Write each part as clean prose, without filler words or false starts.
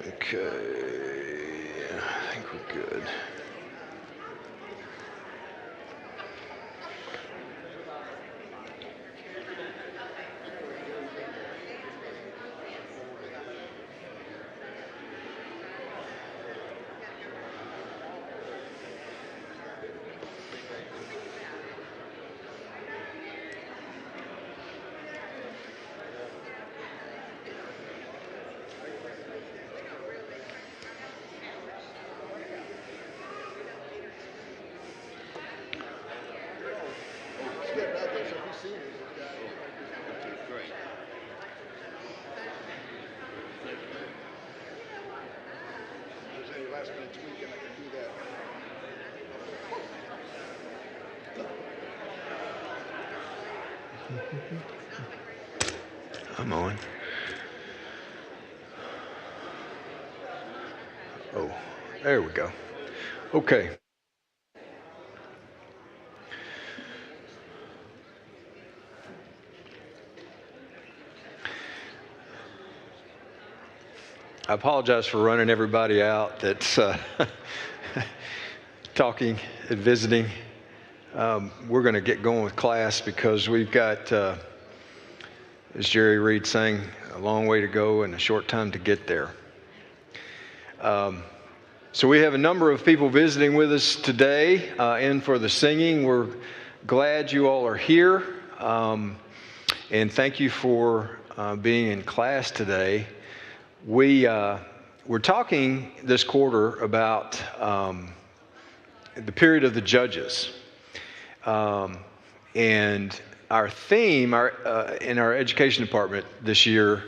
Okay, I think we're good. I'm on. Oh, there we go. Okay. I apologize for running everybody out that's talking and visiting. We're going to get going with class because we've got, as Jerry Reed sang, a long way to go and a short time to get there. So we have a number of people visiting with us today in for the singing. We're glad you all are here. And thank you for being in class today. We're talking this quarter about the period of the Judges. And our theme in our education department this year,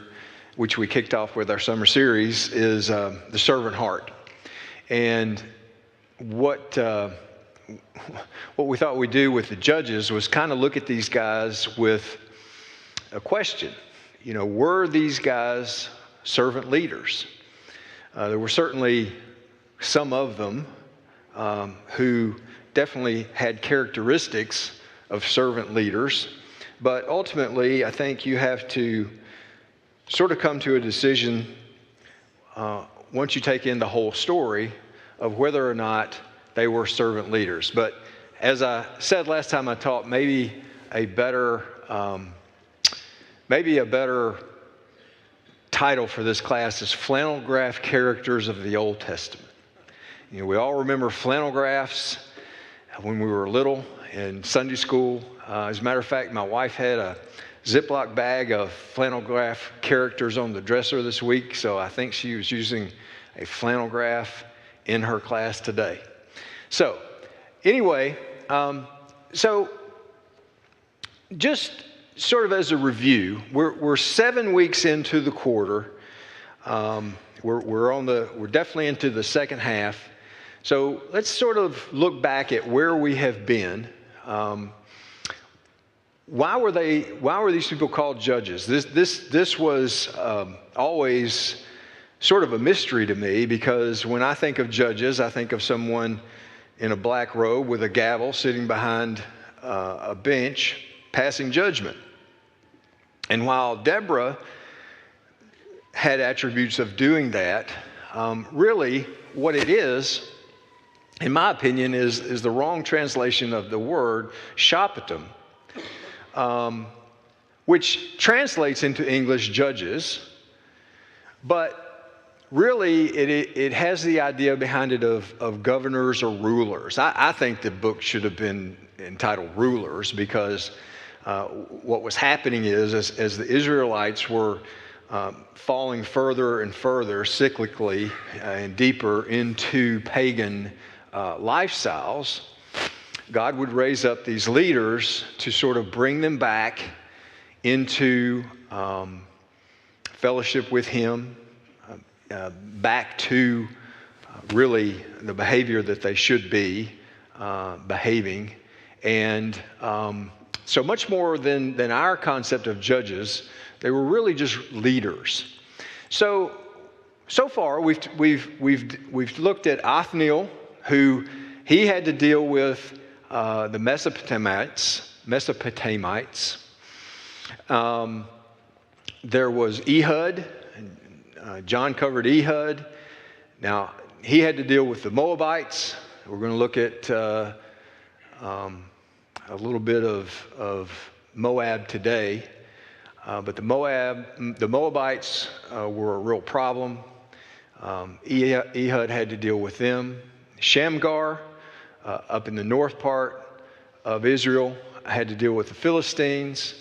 which we kicked off with our summer series, is the servant heart. And what we thought we'd do with the Judges was kind of look at these guys with a question. You know, were these guys servant leaders? There were certainly some of them who definitely had characteristics of servant leaders, but ultimately I think you have to sort of come to a decision once you take in the whole story of whether or not they were servant leaders. But as I said last time I taught, maybe a better title for this class is Flannel Graph Characters of the Old Testament. You know, we all remember flannel graphs when we were little in Sunday school. As a matter of fact, my wife had a Ziploc bag of flannel graph characters on the dresser this week, so I think she was using a flannel graph in her class today. So, anyway, so just sort of as a review, we're 7 weeks into the quarter. We're definitely into the second half. So let's sort of look back at where we have been. Why were these people called judges? This was always sort of a mystery to me, because when I think of judges, I think of someone in a black robe with a gavel sitting behind a bench passing judgment. And while Deborah had attributes of doing that, really what it is, in my opinion, is the wrong translation of the word shoppatim, which translates into English judges, but really it has the idea behind it of governors or rulers. I think the book should have been entitled Rulers, because what was happening is as the Israelites were falling further and further cyclically and deeper into pagan lifestyles, God would raise up these leaders to sort of bring them back into fellowship with Him, back to really the behavior that they should be behaving. And so much more than our concept of judges, they were really just leaders. So far we've looked at Othniel, who he had to deal with the Mesopotamites. There was Ehud, John covered Ehud. Now, he had to deal with the Moabites. We're going to look at a little bit of Moab today. But the Moabites were a real problem. Ehud had to deal with them. Shamgar, up in the north part of Israel, had to deal with the Philistines.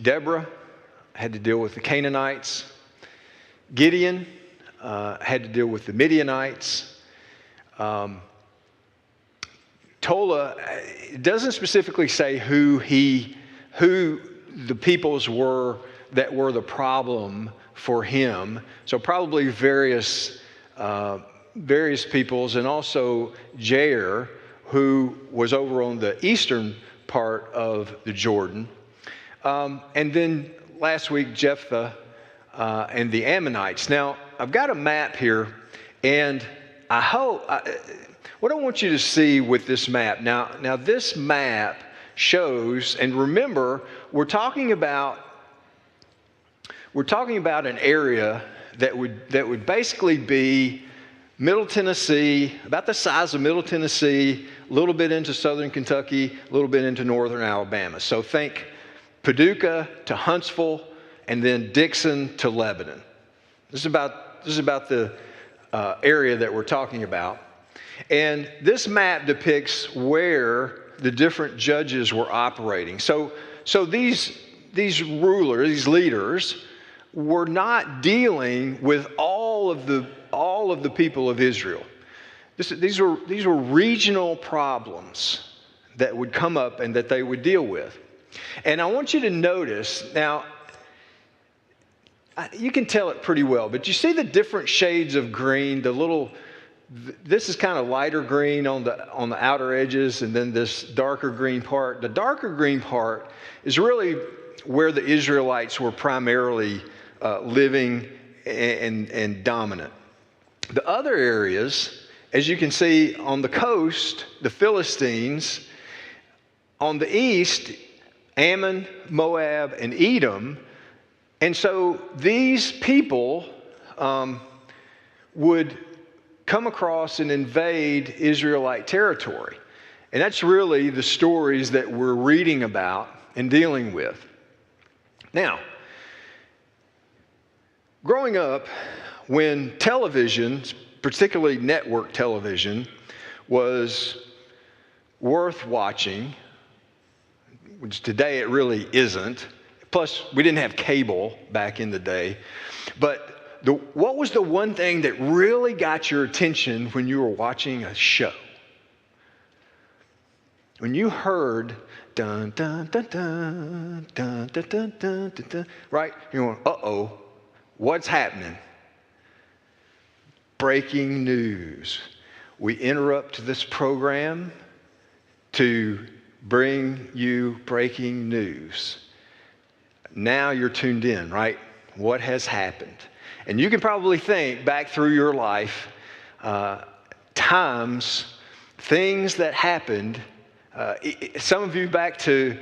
Deborah had to deal with the Canaanites. Gideon had to deal with the Midianites. Tola, it doesn't specifically say who the peoples were that were the problem for him. So probably various peoples, and also Jair, who was over on the eastern part of the Jordan. And then last week, Jephthah and the Ammonites. Now, I've got a map here, and what I want you to see with this map. Now this map shows, and remember, we're talking about an area that would basically be Middle Tennessee, about the size of Middle Tennessee, a little bit into southern Kentucky, a little bit into northern Alabama. So think Paducah to Huntsville, and then Dixon to Lebanon. This is about the area that we're talking about. And this map depicts where the different judges were operating. So these rulers, these leaders, were not dealing with all of the people of Israel. These were regional problems that would come up and that they would deal with. And I want you to notice now. You can tell it pretty well, but you see the different shades of green. This is kind of lighter green on the outer edges, and then this darker green part. The darker green part is really where the Israelites were primarily living and dominant. The other areas, as you can see on the coast, the Philistines. On the east, Ammon, Moab, and Edom. And so these people would come across and invade Israelite territory. And that's really the stories that we're reading about and dealing with. Now, growing up, when television, particularly network television, was worth watching, which today it really isn't. Plus, we didn't have cable back in the day. But what was the one thing that really got your attention when you were watching a show? When you heard dun dun dun dun dun dun dun dun dun, dun, right? You're going, uh-oh, what's happening? Breaking news. We interrupt this program to bring you breaking news. Now you're tuned in, right? What has happened? And you can probably think back through your life, things that happened. Some of you back to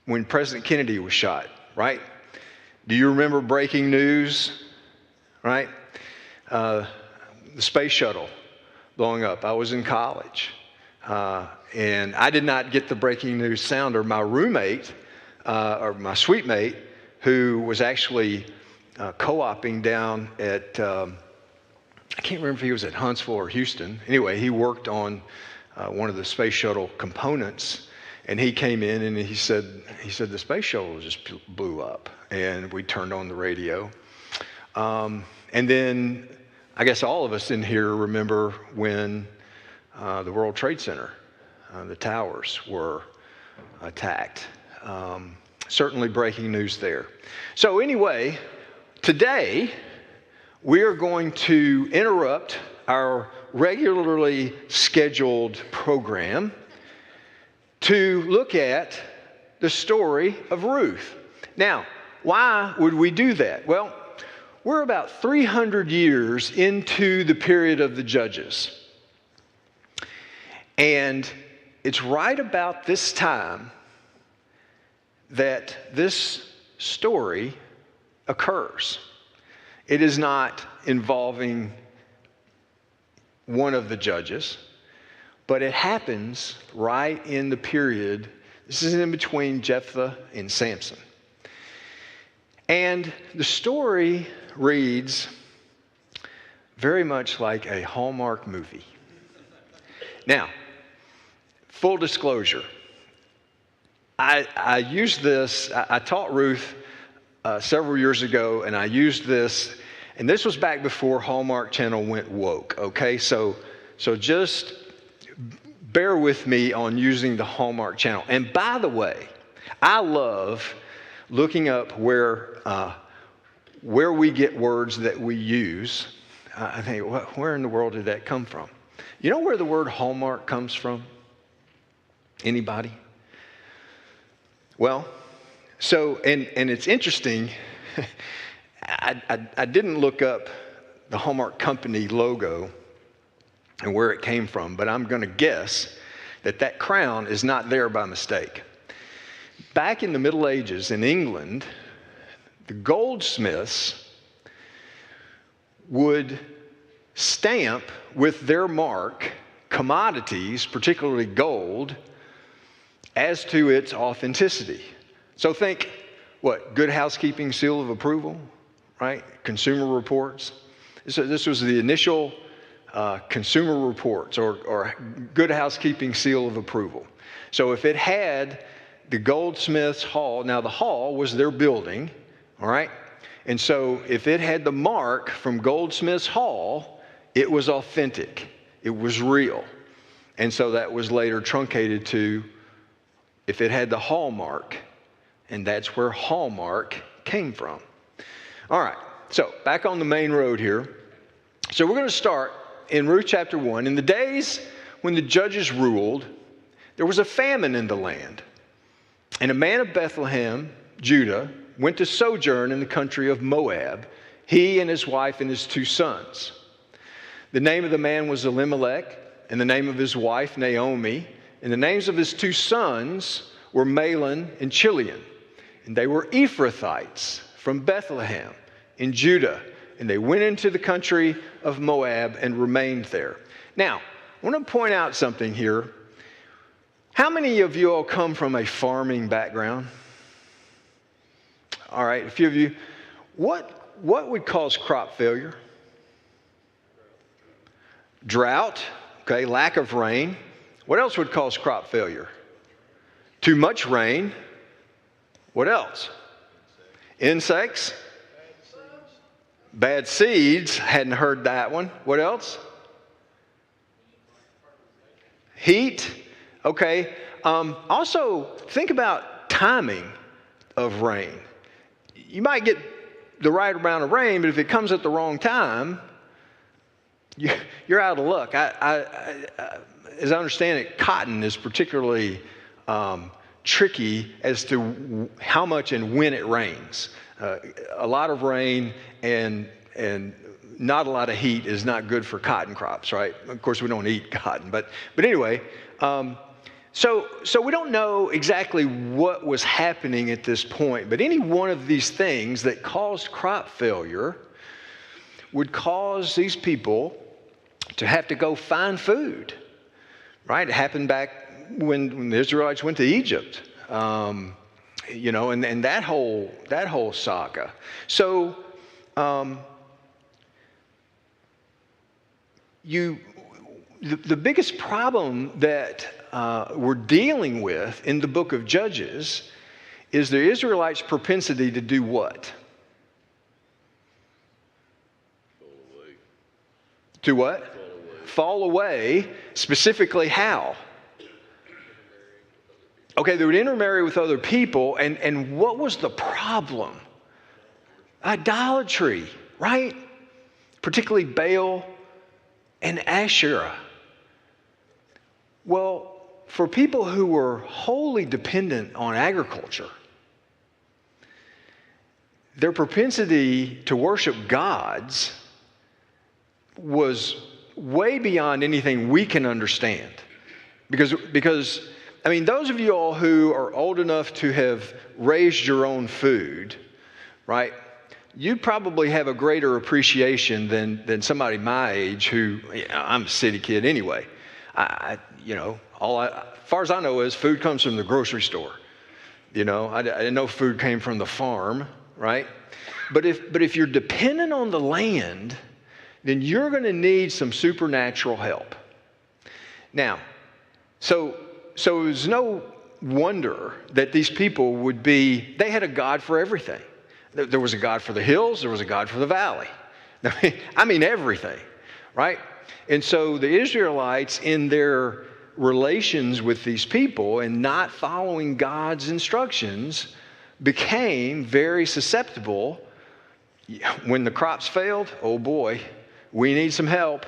when President Kennedy was shot, right? Do you remember breaking news, right? The space shuttle blowing up. I was in college, and I did not get the breaking news sounder. My roommate, or my suite mate, who was actually co-oping down at, I can't remember if he was at Huntsville or Houston. Anyway, he worked on one of the space shuttle components, and he came in and he said the space shuttle just blew up, and we turned on the radio. And then I guess all of us in here remember when the World Trade Center, the towers were attacked. Certainly breaking news there. So anyway, today we are going to interrupt our regularly scheduled program to look at the story of Ruth. Now, why would we do that? Well, we're about 300 years into the period of the Judges. And it's right about this time that this story occurs. It is not involving one of the judges, but it happens right in the period. This is in between Jephthah and Samson. And the story reads very much like a Hallmark movie. Now, full disclosure, I used this, I taught Ruth several years ago, and I used this, and this was back before Hallmark Channel went woke, okay? So just bear with me on using the Hallmark Channel. And by the way, I love looking up where we get words that we use. I think, where in the world did that come from? You know where the word Hallmark comes from? Anybody? Well, so, and it's interesting, I didn't look up the Hallmark Company logo and where it came from, but I'm going to guess that crown is not there by mistake. Back in the Middle Ages in England, the goldsmiths would stamp with their mark commodities, particularly gold, as to its authenticity. So think, Good Housekeeping seal of approval, right? Consumer Reports. This was the initial Consumer Reports or Good Housekeeping seal of approval. So if it had the Goldsmiths Hall, now the hall was their building, all right? And so if it had the mark from Goldsmiths Hall, it was authentic. It was real. And so that was later truncated to if it had the hallmark, and that's where Hallmark came from. All right, so back on the main road here. So we're going to start in Ruth chapter 1. In the days when the judges ruled, there was a famine in the land. And a man of Bethlehem, Judah, went to sojourn in the country of Moab, he and his wife and his 2 sons. The name of the man was Elimelech, and the name of his wife Naomi, and the names of his 2 sons were Mahlon and Chilion. And they were Ephrathites from Bethlehem in Judah. And they went into the country of Moab and remained there. Now, I want to point out something here. How many of you all come from a farming background? All right, a few of you. What would cause crop failure? Drought, okay, lack of rain. What else would cause crop failure? Too much rain. What else? Insects. Bad seeds. Hadn't heard that one. What else? Heat. Okay. Also, think about timing of rain. You might get the right amount of rain, but if it comes at the wrong time, you're out of luck. As I understand it, cotton is particularly tricky as to how much and when it rains. A lot of rain and not a lot of heat is not good for cotton crops, right? Of course, we don't eat cotton, but anyway. So we don't know exactly what was happening at this point, but any one of these things that caused crop failure would cause these people to have to go find food, right? It happened back when the Israelites went to Egypt, and that whole saga. So the biggest problem that we're dealing with in the book of Judges is the Israelites' propensity to do what? Fall away. To what? Fall away. Specifically how? Okay, they would intermarry with other people, and what was the problem? Idolatry, right? Particularly Baal and Asherah. Well, for people who were wholly dependent on agriculture, their propensity to worship gods was way beyond anything we can understand. Because I mean, those of you all who are old enough to have raised your own food, right? you'd probably have a greater appreciation than somebody my age who, I'm a city kid anyway. As far as I know is food comes from the grocery store. I didn't know food came from the farm, right? But if you're dependent on the land, then you're going to need some supernatural help. Now, so it was no wonder that these people they had a God for everything. There was a God for the hills, there was a God for the valley. I mean everything, right? And so the Israelites, in their relations with these people and not following God's instructions, became very susceptible. When the crops failed, oh boy, we need some help.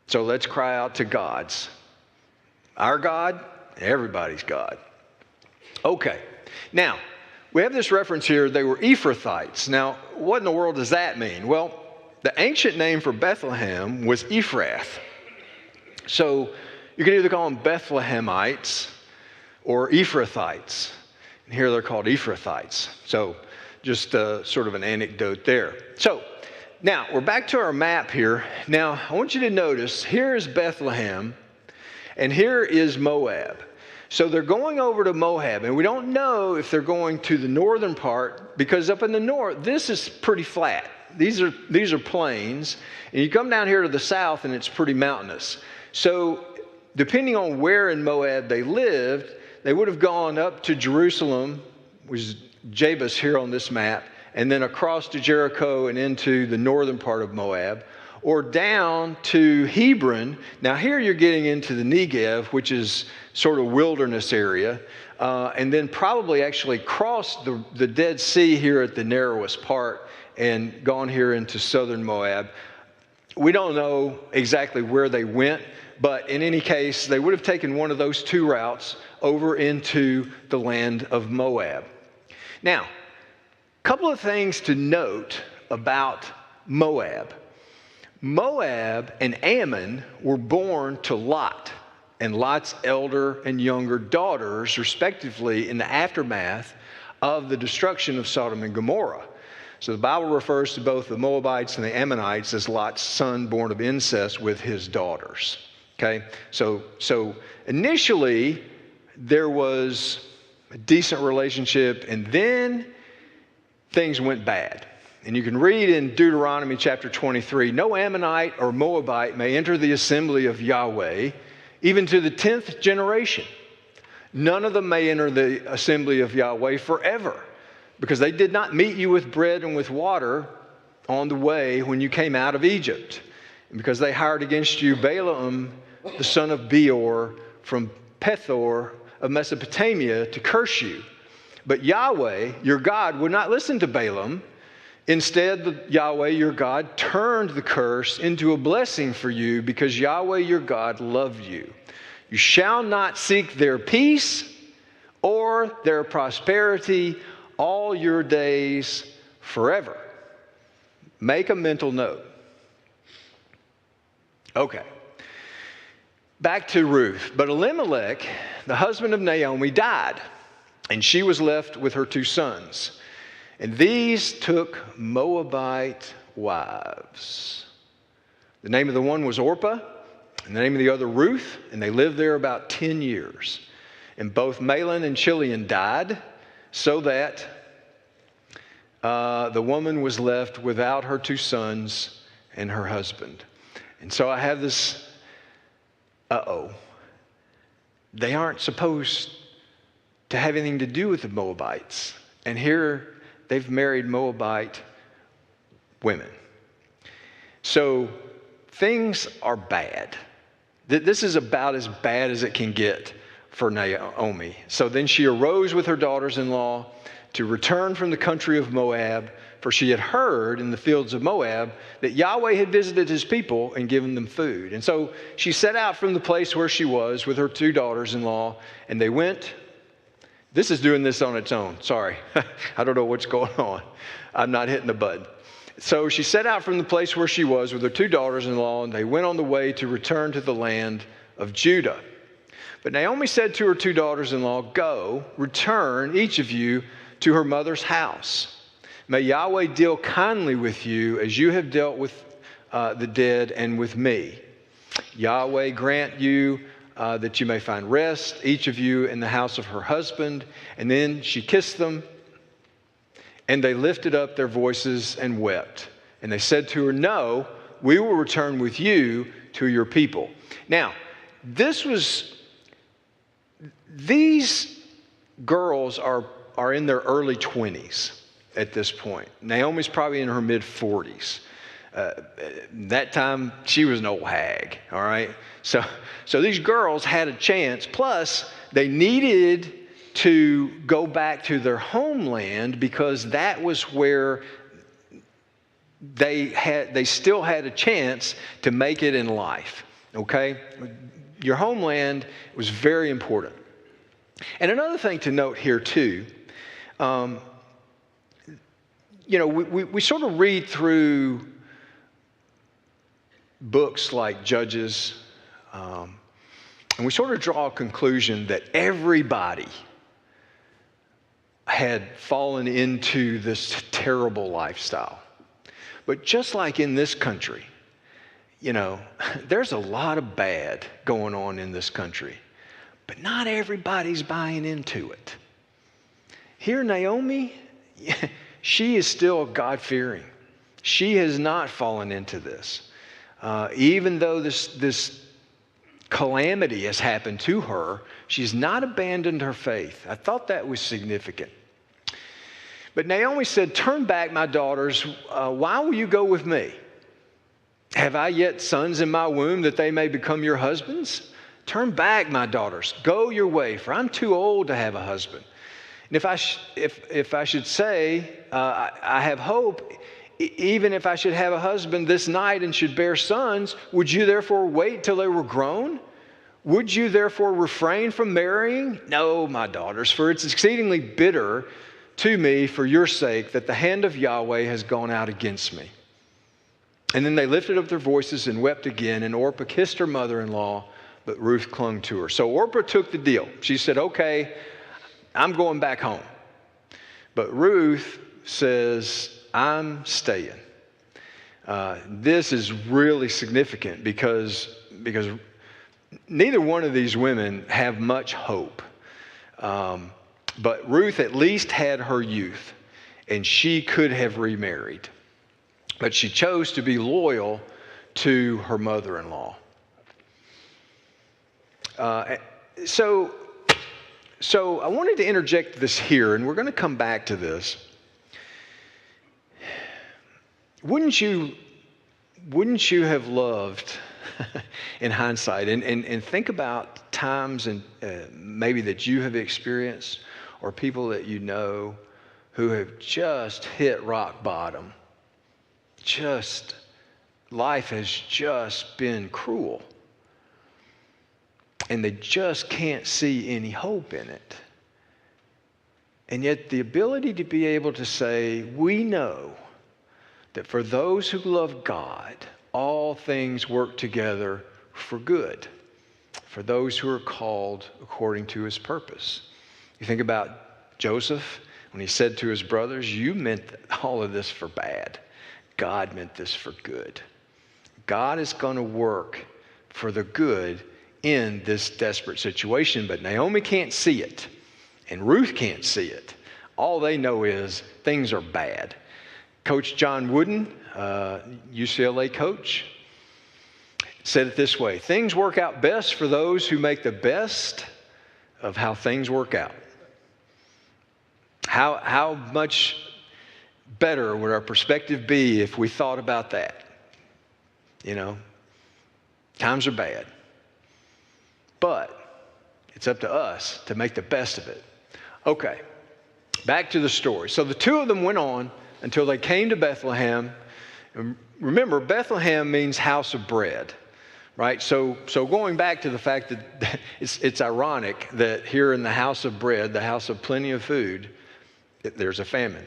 So let's cry out to God's. Our God, everybody's God. Okay, now, we have this reference here, they were Ephrathites. Now, what in the world does that mean? Well, the ancient name for Bethlehem was Ephrath. So you can either call them Bethlehemites or Ephrathites. And here they're called Ephrathites. So just sort of an anecdote there. So now we're back to our map here. Now I want you to notice here is Bethlehem and here is Moab. So they're going over to Moab, and we don't know if they're going to the northern part because up in the north, this is pretty flat. These are plains, and you come down here to the south and it's pretty mountainous. So depending on where in Moab they lived, they would have gone up to Jerusalem, which is Jebus here on this map, and then across to Jericho and into the northern part of Moab, or down to Hebron. Now here you're getting into the Negev, which is sort of wilderness area, and then probably actually crossed the Dead Sea here at the narrowest part and gone here into southern Moab. We don't know exactly where they went, but in any case, they would have taken one of those two routes over into the land of Moab. Now, a couple of things to note about Moab. Moab and Ammon were born to Lot and Lot's elder and younger daughters, respectively, in the aftermath of the destruction of Sodom and Gomorrah. So the Bible refers to both the Moabites and the Ammonites as Lot's son born of incest with his daughters. Okay? So initially, there was a decent relationship, and then things went bad. And you can read in Deuteronomy chapter 23, no Ammonite or Moabite may enter the assembly of Yahweh, even to the 10th generation. None of them may enter the assembly of Yahweh forever, because they did not meet you with bread and with water on the way when you came out of Egypt. And because they hired against you Balaam, the son of Beor, from Pethor of Mesopotamia to curse you. But Yahweh, your God, would not listen to Balaam. Instead, Yahweh, your God, turned the curse into a blessing for you because Yahweh, your God, loved you. You shall not seek their peace or their prosperity all your days forever. Make a mental note. Okay. Back to Ruth. But Elimelech, the husband of Naomi, died, and she was left with her two sons. And these took Moabite wives. The name of the one was Orpah, and the name of the other Ruth, and they lived there about 10 years. And both Mahlon and Chilion died, so that the woman was left without her two sons and her husband. And so I have this, they aren't supposed to have anything to do with the Moabites. And here they've married Moabite women. So things are bad. This is about as bad as it can get for Naomi. So then she arose with her daughters-in-law to return from the country of Moab, for she had heard in the fields of Moab that Yahweh had visited his people and given them food. And so she set out from the place where she was with her two daughters-in-law, and they went. This is doing this on its own. Sorry. I don't know what's going on. I'm not hitting the button. So she set out from the place where she was with her two daughters-in-law, and they went on the way to return to the land of Judah. But Naomi said to her two daughters-in-law, go, return, each of you, to her mother's house. May Yahweh deal kindly with you as you have dealt with the dead and with me. Yahweh grant you that you may find rest, each of you in the house of her husband. And then she kissed them, and they lifted up their voices and wept. And they said to her, no, we will return with you to your people. Now, these girls are in their early 20s at this point. Naomi's probably in her mid-40s. That time, she was an old hag, all right? So these girls had a chance. Plus, they needed to go back to their homeland because that was where they still had a chance to make it in life, okay? Your homeland was very important. And another thing to note here, too, we sort of read through books like Judges, and we sort of draw a conclusion that everybody had fallen into this terrible lifestyle. But just like in this country, there's a lot of bad going on in this country, but not everybody's buying into it. Here, Naomi, she is still God-fearing. She has not fallen into this. Even though this calamity has happened to her, she's not abandoned her faith. I thought that was significant. But Naomi said, turn back, my daughters. Why will you go with me? Have I yet sons in my womb that they may become your husbands? Turn back, my daughters. Go your way, for I'm too old to have a husband. And if I should say, I have hope, even if I should have a husband this night and should bear sons, would you therefore wait till they were grown? Would you therefore refrain from marrying? No, my daughters, for it's exceedingly bitter to me for your sake that the hand of Yahweh has gone out against me. And then they lifted up their voices and wept again, and Orpah kissed her mother-in-law, but Ruth clung to her. So Orpah took the deal. She said, okay, I'm going back home. But Ruth says, I'm staying. This is really significant because neither one of these women have much hope. But Ruth at least had her youth, and she could have remarried. But she chose to be loyal to her mother-in-law. So I wanted to interject this here, and we're going to come back to this. Wouldn't you have loved, in hindsight, and think about times and maybe that you have experienced, or people that you know who have just hit rock bottom. Life has just been cruel. And they just can't see any hope in it. And yet the ability to be able to say, we know that for those who love God, all things work together for good, for those who are called according to his purpose. You think about Joseph, when he said to his brothers, you meant all of this for bad. God meant this for good. God is going to work for the good in this desperate situation, but Naomi can't see it, and Ruth can't see it. All they know is things are bad. Coach John Wooden, UCLA coach, said it this way: things work out best for those who make the best of how things work out. How much better would our perspective be if we thought about that? Times are bad. But it's up to us to make the best of it. Okay, back to the story. So the two of them went on until they came to Bethlehem. And remember, Bethlehem means house of bread, right? So going back to the fact that it's ironic that here in the house of bread, the house of plenty of food, there's a famine.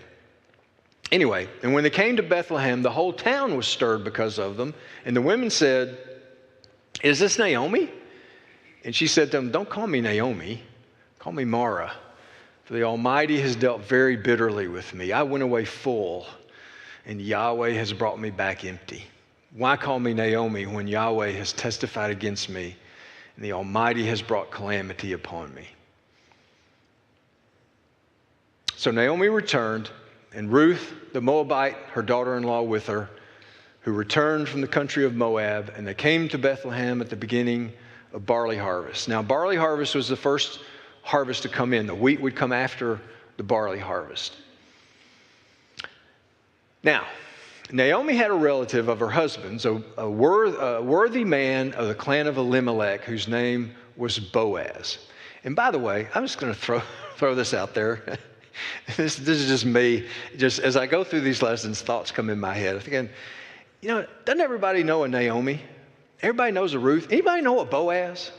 Anyway, and when they came to Bethlehem, the whole town was stirred because of them. And the women said, is this Naomi? And she said to them, don't call me Naomi, call me Mara. For the Almighty has dealt very bitterly with me. I went away full, and Yahweh has brought me back empty. Why call me Naomi when Yahweh has testified against me, and the Almighty has brought calamity upon me? So Naomi returned, and Ruth the Moabite, her daughter-in-law, with her, who returned from the country of Moab, and they came to Bethlehem at the beginning of barley harvest. Now, barley harvest was the first harvest to come in. The wheat would come after the barley harvest. Now, Naomi had a relative of her husband's, a worthy man of the clan of Elimelech, whose name was Boaz. And by the way, I'm just going to throw this out there. This is just me. Just as I go through these lessons, thoughts come in my head. I'm thinking, doesn't everybody know a Naomi? Everybody knows a Ruth. Anybody know a Boaz?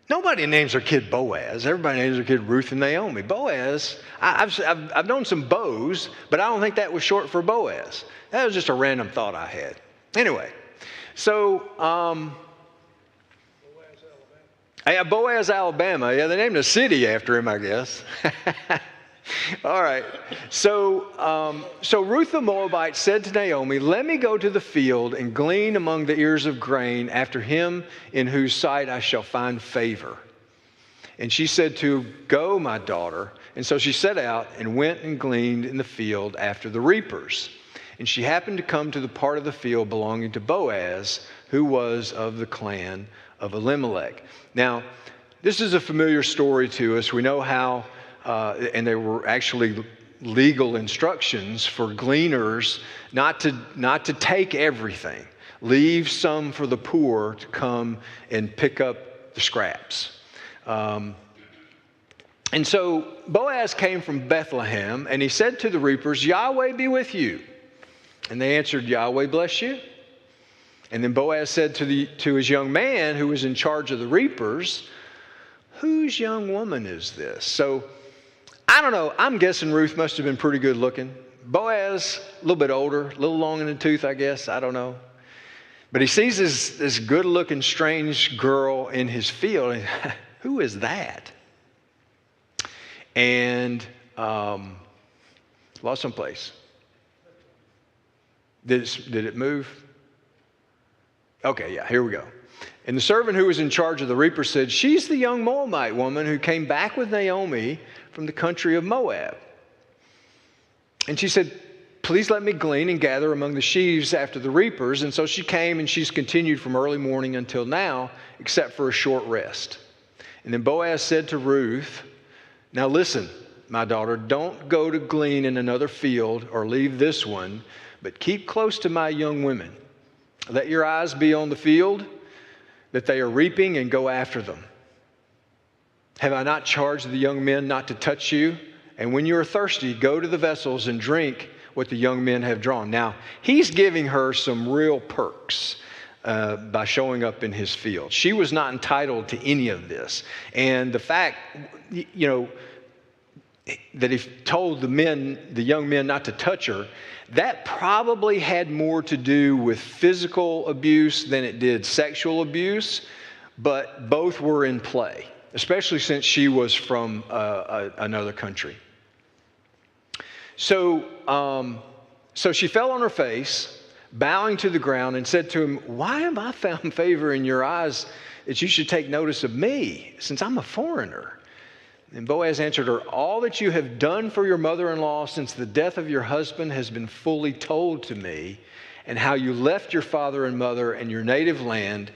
Nobody names their kid Boaz. Everybody names their kid Ruth and Naomi. Boaz, I've known some Boaz, but I don't think that was short for Boaz. That was just a random thought I had. Anyway, so Boaz, Alabama. Yeah, they named a city after him, I guess. All right. So Ruth the Moabite said to Naomi, "Let me go to the field and glean among the ears of grain after him in whose sight I shall find favor." And she said to, "Go, my daughter." And so she set out and went and gleaned in the field after the reapers. And she happened to come to the part of the field belonging to Boaz, who was of the clan of Elimelech. Now, this is a familiar story to us. We know how and there were actually legal instructions for gleaners not to take everything. Leave some for the poor to come and pick up the scraps. And so Boaz came from Bethlehem, and he said to the reapers, "Yahweh be with you." And they answered, "Yahweh bless you." And then Boaz said to his young man who was in charge of the reapers, "Whose young woman is this?" So I don't know. I'm guessing Ruth must have been pretty good looking. Boaz, a little bit older, a little long in the tooth, I guess. I don't know. But he sees this good looking, strange girl in his field. And, who is that? And lost someplace. Did it move? Okay, yeah, here we go. And the servant who was in charge of the reaper said, "She's the young Moabite woman who came back with Naomi from the country of Moab." And she said, "Please let me glean and gather among the sheaves after the reapers." And so she came, and she's continued from early morning until now, except for a short rest. And then Boaz said to Ruth, "Now listen, my daughter, don't go to glean in another field or leave this one, but keep close to my young women. Let your eyes be on the field, that they are reaping, and go after them. Have I not charged the young men not to touch you? And when you are thirsty, go to the vessels and drink what the young men have drawn." Now, he's giving her some real perks by showing up in his field. She was not entitled to any of this. And the fact, that he told the young men not to touch her, that probably had more to do with physical abuse than it did sexual abuse, but both were in play, especially since she was from another country. So she fell on her face, bowing to the ground, and said to him, "Why have I found favor in your eyes that you should take notice of me, since I'm a foreigner?" And Boaz answered her, "All that you have done for your mother-in-law since the death of your husband has been fully told to me, and how you left your father and mother and your native land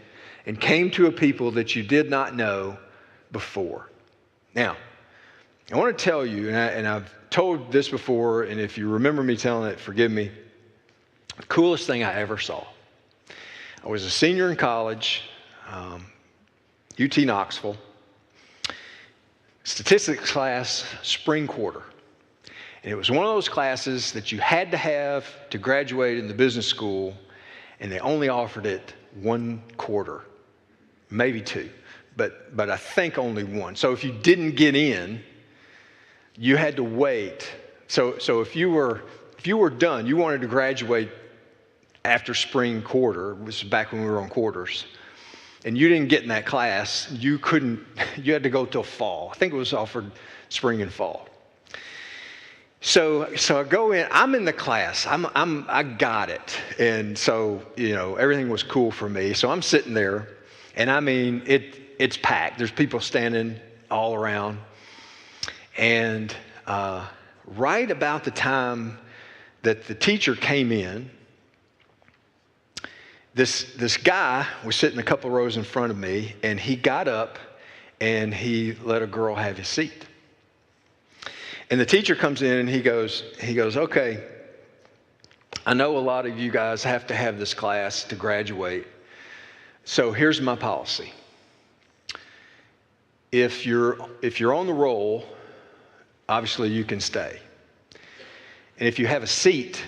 and came to a people that you did not know before." Now, I want to tell you, and I've told this before, and if you remember me telling it, forgive me, the coolest thing I ever saw. I was a senior in college, UT Knoxville. Statistics class, spring quarter. And it was one of those classes that you had to have to graduate in the business school, and they only offered it one quarter, maybe two, but I think only one. So if you didn't get in, you had to wait. So if you were done, you wanted to graduate after spring quarter, which was back when we were on quarters, and you didn't get in that class, you had to go till fall. I think it was offered spring and fall. So I go in, I'm in the class, I got it. And so, everything was cool for me. So I'm sitting there, and I mean, it's packed. There's people standing all around. And right about the time that the teacher came in, this guy was sitting a couple rows in front of me, and he got up and he let a girl have his seat. And the teacher comes in and he goes, okay, I know a lot of you guys have to have this class to graduate. So here's my policy. If you're on the roll, obviously you can stay. And if you have a seat,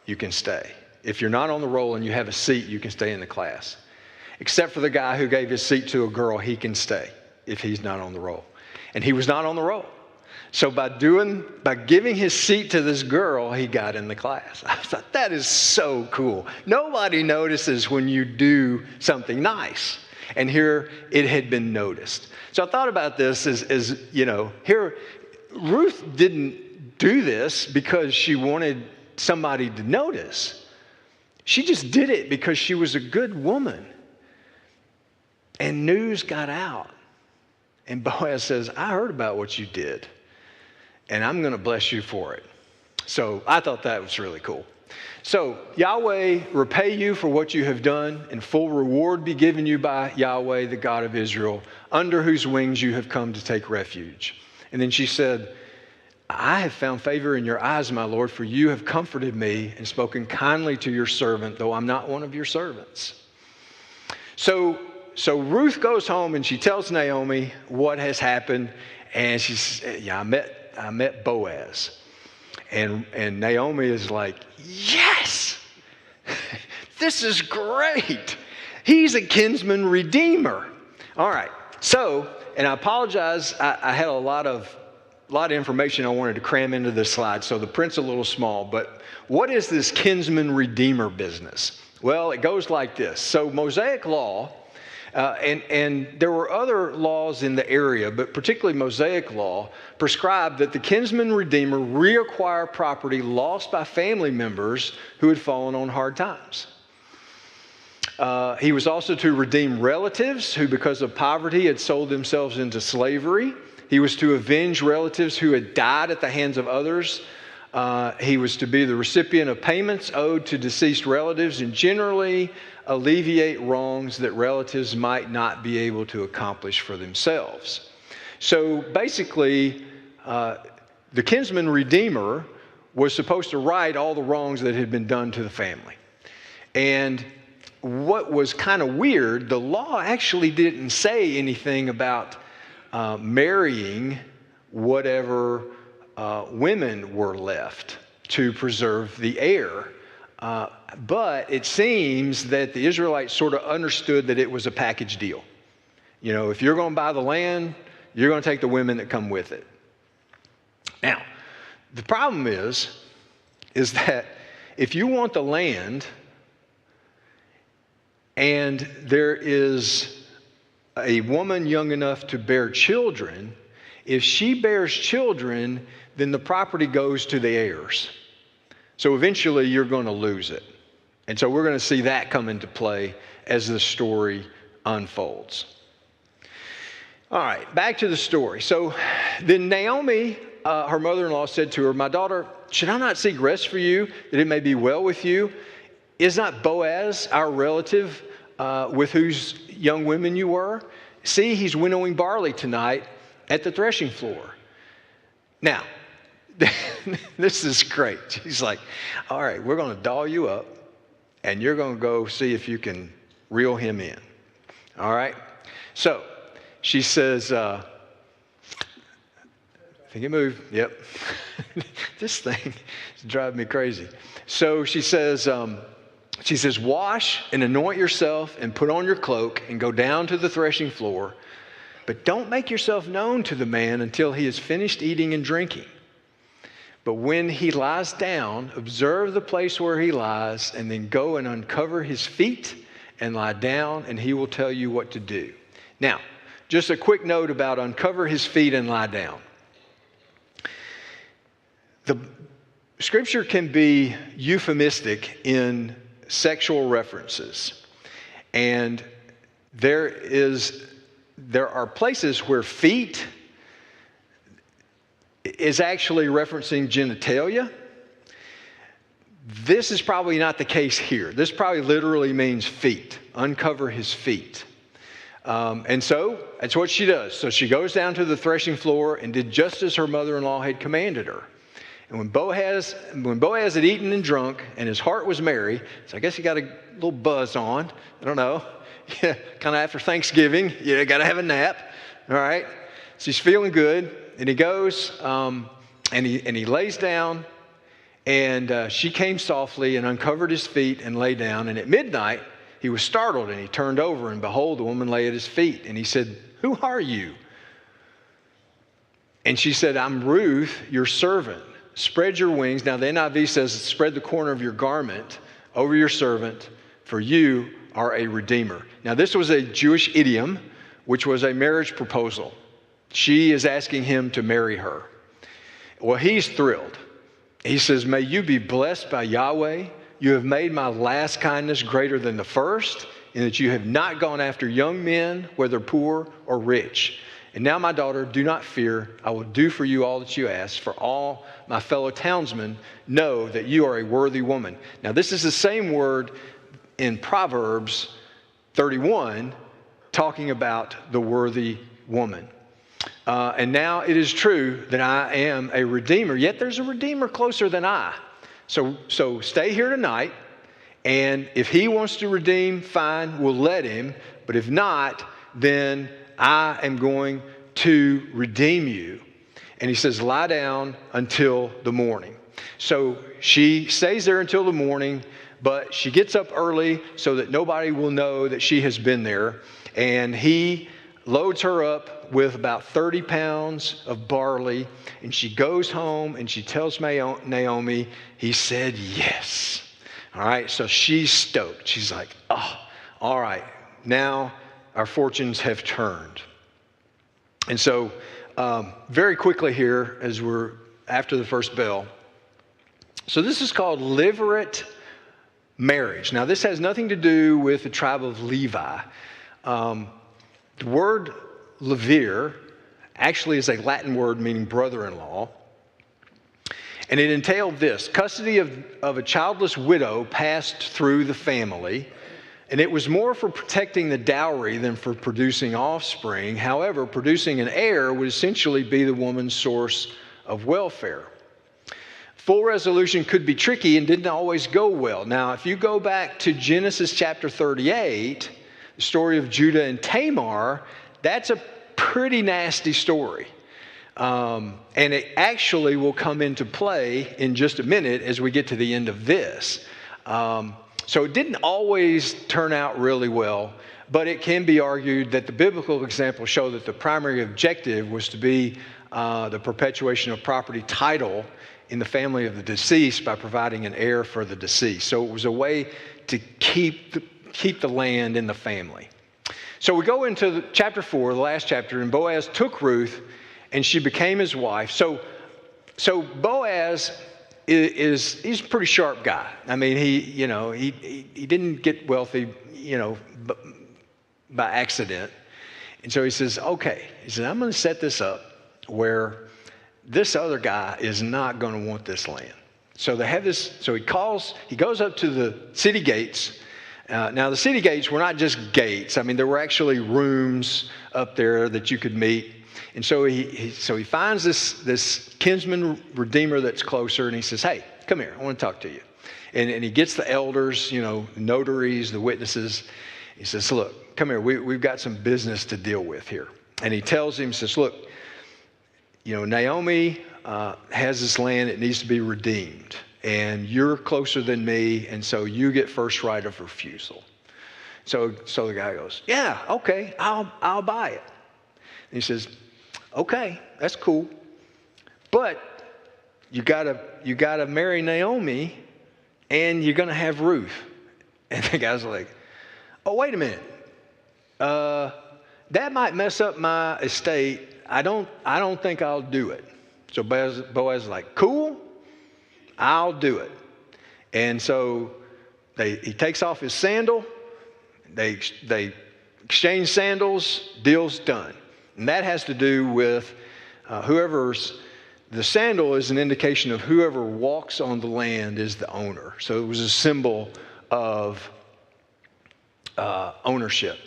you can stay. If you're not on the roll and you have a seat, you can stay in the class. Except for the guy who gave his seat to a girl, he can stay if he's not on the roll. And he was not on the roll. So by giving his seat to this girl, he got in the class. I thought, that is so cool. Nobody notices when you do something nice. And here it had been noticed. So I thought about this as here, Ruth didn't do this because she wanted somebody to notice. She just did it because she was a good woman. And news got out. And Boaz says, I heard about what you did, and I'm going to bless you for it. So I thought that was really cool. So Yahweh repay you for what you have done, and full reward be given you by Yahweh, the God of Israel, under whose wings you have come to take refuge. And then she said, I have found favor in your eyes, my Lord, for you have comforted me and spoken kindly to your servant, though I'm not one of your servants. So Ruth goes home and she tells Naomi what has happened, and she says, I met Boaz. And Naomi is like, yes, this is great. He's a kinsman redeemer. All right. So, and I apologize, I had a lot of information I wanted to cram into this slide, so the print's a little small, but what is this kinsman redeemer business? Well, it goes like this. So Mosaic law, and there were other laws in the area, but particularly Mosaic law, prescribed that the kinsman redeemer reacquire property lost by family members who had fallen on hard times. He was also to redeem relatives who, because of poverty, had sold themselves into slavery. He was to avenge relatives who had died at the hands of others. He was to be the recipient of payments owed to deceased relatives and generally alleviate wrongs that relatives might not be able to accomplish for themselves. So basically, the kinsman redeemer was supposed to right all the wrongs that had been done to the family. And what was kind of weird, the law actually didn't say anything about marrying whatever women were left to preserve the heir. But it seems that the Israelites sort of understood that it was a package deal. If you're going to buy the land, you're going to take the women that come with it. Now, the problem is that if you want the land and there is a woman young enough to bear children, if she bears children, then the property goes to the heirs. So eventually you're going to lose it. And so we're going to see that come into play as the story unfolds. All right, back to the story. So then Naomi, her mother-in-law, said to her, my daughter, should I not seek rest for you, that it may be well with you? Is not Boaz our relative with whose young women you were? See, he's winnowing barley tonight at the threshing floor. Now, this is great. She's like, all right, we're going to doll you up, and you're going to go see if you can reel him in. All right? So she says, I think it moved. Yep. This thing is driving me crazy. So she says, wash and anoint yourself and put on your cloak and go down to the threshing floor, but don't make yourself known to the man until he has finished eating and drinking. But when he lies down, observe the place where he lies, and then go and uncover his feet and lie down, and he will tell you what to do. Now, just a quick note about uncover his feet and lie down. The Scripture can be euphemistic in sexual references. And there are places where feet is actually referencing genitalia. This is probably not the case here. This probably literally means feet, uncover his feet. And so that's what she does. So she goes down to the threshing floor and did just as her mother-in-law had commanded her. And when Boaz had eaten and drunk and his heart was merry, so I guess he got a little buzz on. I don't know. Yeah, kind of after Thanksgiving, you got to have a nap. All right. So he's feeling good. And he goes and he lays down. And she came softly and uncovered his feet and lay down. And at midnight, he was startled and he turned over. And behold, the woman lay at his feet. And he said, "Who are you?" And she said, "I'm Ruth, your servant. Spread your wings." Now the NIV says, "Spread the corner of your garment over your servant, for you are a redeemer." Now this was a Jewish idiom, which was a marriage proposal. She is asking him to marry her. Well, he's thrilled. He says, "May you be blessed by Yahweh. You have made my last kindness greater than the first, in that you have not gone after young men, whether poor or rich. And now, my daughter, do not fear. I will do for you all that you ask, for all my fellow townsmen know that you are a worthy woman." Now, this is the same word in Proverbs 31, talking about the worthy woman. And now it is true that I am a redeemer, yet there's a redeemer closer than I. So stay here tonight, and if he wants to redeem, fine, we'll let him. But if not, then I am going to redeem you. And he says, lie down until the morning. So she stays there until the morning, but she gets up early so that nobody will know that she has been there. And he loads her up with about 30 pounds of barley. And she goes home and she tells Naomi, he said yes. All right, so she's stoked. She's like, oh, all right, now our fortunes have turned. And so very quickly here, as we're after the first bell, so this is called levirate marriage. Now, this has nothing to do with the tribe of Levi. The word levir actually is a Latin word meaning brother-in-law. And it entailed this: custody of a childless widow passed through the family. And it was more for protecting the dowry than for producing offspring. However, producing an heir would essentially be the woman's source of welfare. Full resolution could be tricky and didn't always go well. Now, if you go back to Genesis chapter 38, the story of Judah and Tamar, that's a pretty nasty story. And it actually will come into play in just a minute as we get to the end of this. So it didn't always turn out really well, but it can be argued that the biblical examples show that the primary objective was to be the perpetuation of property title in the family of the deceased by providing an heir for the deceased. So it was a way to keep the land in the family. So we go into chapter 4, the last chapter, and Boaz took Ruth, and she became his wife. So Boaz he's a pretty sharp guy. I mean, he didn't get wealthy, by accident. And so he says, okay, I'm going to set this up where this other guy is not going to want this land. So they have this, so he goes up to the city gates. Now the city gates were not just gates. I mean, there were actually rooms up there that you could meet. And so he finds this kinsman redeemer that's closer, and he says, hey, come here, I want to talk to you. And he gets the elders, notaries, the witnesses. He says, look, come here, we've got some business to deal with here. And he tells him, says, look, Naomi has this land, it needs to be redeemed. And you're closer than me, and so you get first right of refusal. So the guy goes, yeah, okay, I'll buy it. And he says, okay, that's cool, but you gotta marry Naomi, and you're gonna have Ruth. And the guy's like, oh, wait a minute, that might mess up my estate. I don't think I'll do it. So Boaz is like, cool, I'll do it. And so he takes off his sandal. They exchange sandals. Deal's done. And that has to do with the sandal is an indication of whoever walks on the land is the owner. So it was a symbol of ownership.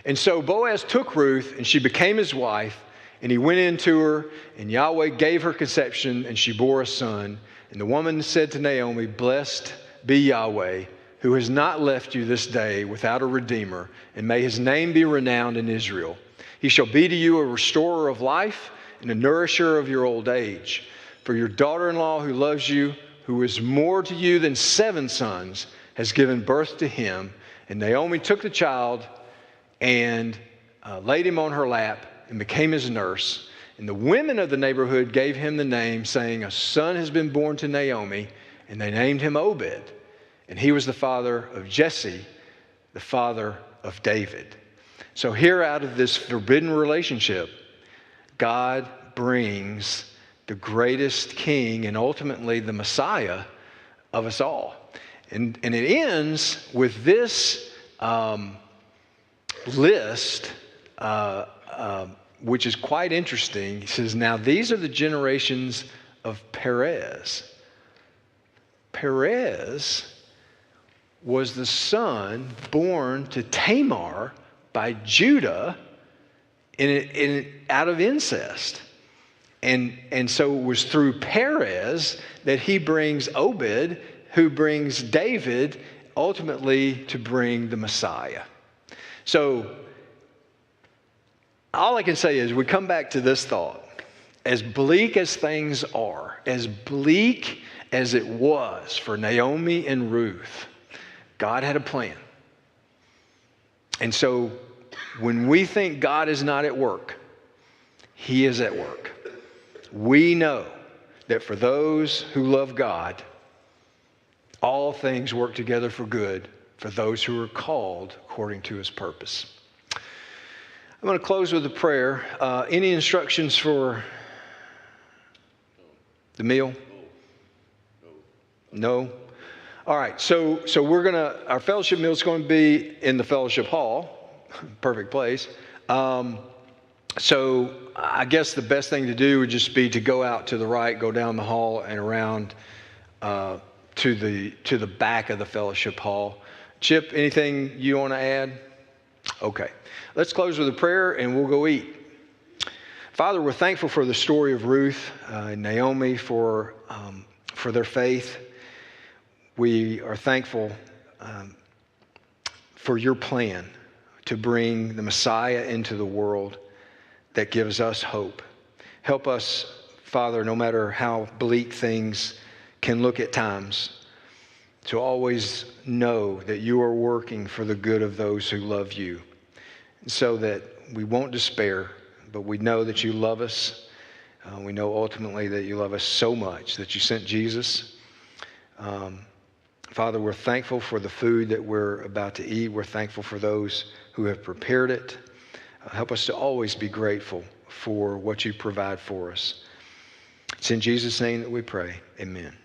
And so Boaz took Ruth, and she became his wife, and he went into her, and Yahweh gave her conception, and she bore a son. And the woman said to Naomi, "Blessed be Yahweh, who has not left you this day without a redeemer, and may his name be renowned in Israel. He shall be to you a restorer of life and a nourisher of your old age. For your daughter-in-law who loves you, who is more to you than 7 sons, has given birth to him." And Naomi took the child and laid him on her lap and became his nurse. And the women of the neighborhood gave him the name, saying, "A son has been born to Naomi." And they named him Obed. And he was the father of Jesse, the father of David. So here, out of this forbidden relationship, God brings the greatest king and ultimately the Messiah of us all. And it ends with this list, which is quite interesting. He says, "Now these are the generations of Perez." Perez was the son born to Tamar by Judah out of incest. And so it was through Perez that he brings Obed, who brings David, ultimately to bring the Messiah. So all I can say is we come back to this thought. As bleak as things are, as bleak as it was for Naomi and Ruth, God had a plan. And so when we think God is not at work, He is at work. We know that for those who love God, all things work together for good for those who are called according to His purpose. I'm going to close with a prayer. Any instructions for the meal? No? All right, so our fellowship meal is going to be in the fellowship hall. Perfect place. So I guess the best thing to do would just be to go out to the right, go down the hall and around to the back of the fellowship hall. Chip, anything you want to add? Okay. Let's close with a prayer and we'll go eat. Father, we're thankful for the story of Ruth and Naomi for their faith. We are thankful for your plan to bring the Messiah into the world that gives us hope. Help us, Father, no matter how bleak things can look at times, to always know that you are working for the good of those who love you, so that we won't despair, but we know that you love us. We know ultimately that you love us so much that you sent Jesus. Father, we're thankful for the food that we're about to eat. We're thankful for those who have prepared it. Help us to always be grateful for what you provide for us. It's in Jesus' name that we pray. Amen.